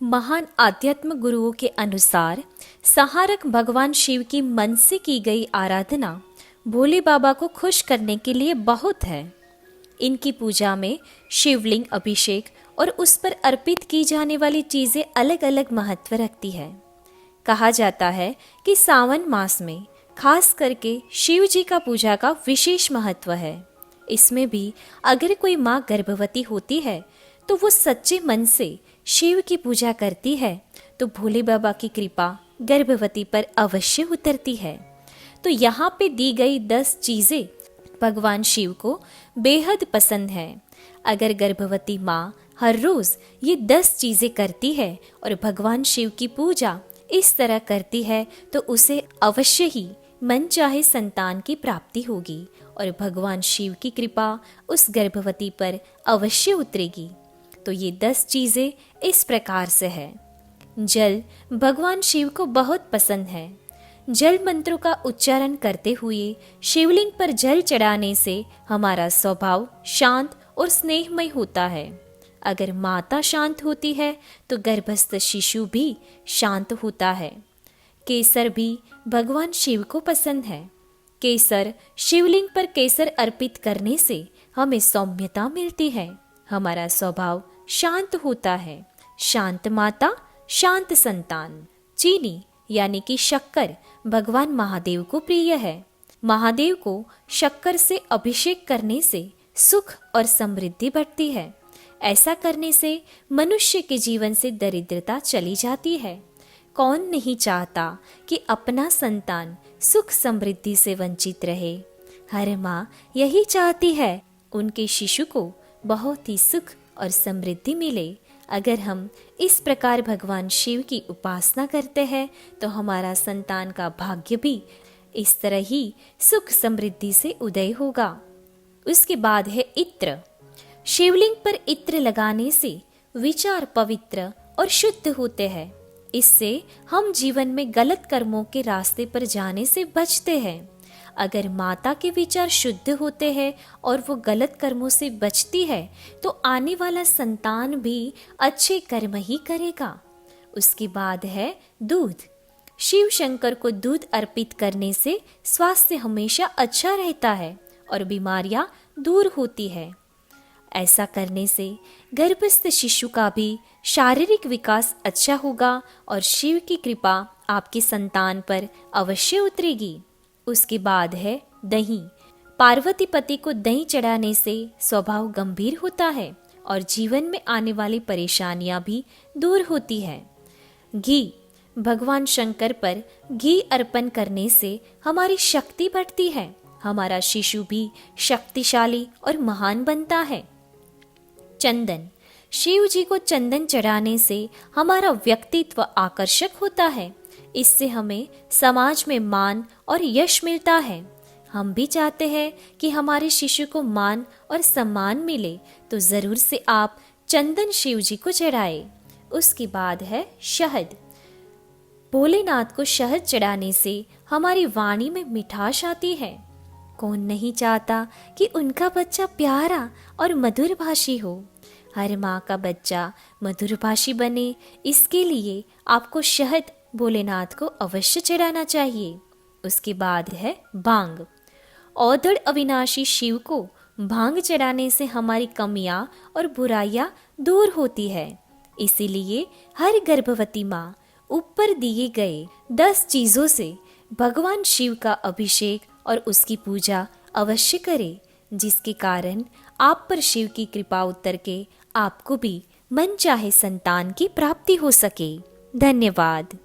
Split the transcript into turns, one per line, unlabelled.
महान आध्यात्म गुरुओं के अनुसार संहारक भगवान शिव की मन से की गई आराधना भोले बाबा को खुश करने के लिए बहुत है। इनकी पूजा में शिवलिंग, अभिषेक और उस पर अर्पित की जाने वाली चीज़ें अलग अलग महत्व रखती है। कहा जाता है कि सावन मास में खास करके शिव जी का पूजा का विशेष महत्व है। इसमें भी अगर कोई माँ गर्भवती होती है तो वो सच्चे मन से शिव की पूजा करती है तो भोले बाबा की कृपा गर्भवती पर अवश्य उतरती है। तो यहाँ पे दी गई 10 चीज़ें भगवान शिव को बेहद पसंद है। अगर गर्भवती माँ हर रोज़ ये 10 चीज़ें करती है और भगवान शिव की पूजा इस तरह करती है तो उसे अवश्य ही मन चाहे संतान की प्राप्ति होगी और भगवान शिव की कृपा उस गर्भवती पर अवश्य उतरेगी। तो ये 10 चीज़ें इस प्रकार से है। जल भगवान शिव को बहुत पसंद है। जल मंत्रों का उच्चारण करते हुए शिवलिंग पर जल चढ़ाने से हमारा स्वभाव शांत और स्नेहमय होता है। अगर माता शांत होती है तो गर्भस्थ शिशु भी शांत होता है। केसर भी भगवान शिव को पसंद है। केसर शिवलिंग पर केसर अर्पित करने से हमें सौम्यता मिलती है, हमारा स्वभाव शांत होता है। शांत माता शांत संतान। चीनी यानी कि शक्कर भगवान महादेव को प्रिय है। महादेव को शक्कर से अभिषेक करने से सुख और समृद्धि बढ़ती है। ऐसा करने से मनुष्य के जीवन से दरिद्रता चली जाती है। कौन नहीं चाहता कि अपना संतान सुख समृद्धि से वंचित रहे। हर माँ यही चाहती है उनके शिशु को बहुत ही सुख और समृद्धि मिले। अगर हम इस प्रकार भगवान शिव की उपासना करते हैं तो हमारा संतान का भाग्य भी इस तरह ही सुख समृद्धि से उदय होगा। उसके बाद है इत्र। शिवलिंग पर इत्र लगाने से विचार पवित्र और शुद्ध होते हैं। इससे हम जीवन में गलत कर्मों के रास्ते पर जाने से बचते हैं। अगर माता के विचार शुद्ध होते हैं और वो गलत कर्मों से बचती है तो आने वाला संतान भी अच्छे कर्म ही करेगा। उसके बाद है दूध। शिव शंकर को दूध अर्पित करने से स्वास्थ्य हमेशा अच्छा रहता है और बीमारियां दूर होती है। ऐसा करने से गर्भस्थ शिशु का भी शारीरिक विकास अच्छा होगा और शिव की कृपा आपके संतान पर अवश्य उतरेगी। उसके बाद है दही। पार्वती पति को दही चढ़ाने से स्वभाव गंभीर होता है और जीवन में आने वाली परेशानियां भी दूर होती है। घी। भगवान शंकर पर घी अर्पण करने से हमारी शक्ति बढ़ती है, हमारा शिशु भी शक्तिशाली और महान बनता है। चंदन। शिव जी को चंदन चढ़ाने से हमारा व्यक्तित्व आकर्षक होता है। इससे हमें समाज में मान और यश मिलता है। हम भी चाहते हैं कि हमारे शिशु को मान और सम्मान मिले तो जरूर से आप चंदन शिव जी को चढ़ाए। उसके बाद है शहद। भोलेनाथ को शहद चढ़ाने से हमारी वाणी में मिठास आती है। कौन नहीं चाहता कि उनका बच्चा प्यारा और मधुरभाषी हो। हर माँ का बच्चा मधुरभाषी बने, इसके लिए आपको शहद भोलेनाथ को अवश्य चढ़ाना चाहिए। उसके बाद है भांग। औधड़ अविनाशी शिव को भांग चढ़ाने से हमारी कमियां और बुराइयां दूर होती है। इसीलिए हर गर्भवती माँ ऊपर दिए गए 10 चीजों से भगवान शिव का अभिषेक और उसकी पूजा अवश्य करे, जिसके कारण आप पर शिव की कृपा उतर के आपको भी मन चाहे संतान की प्राप्ति हो सके। धन्यवाद।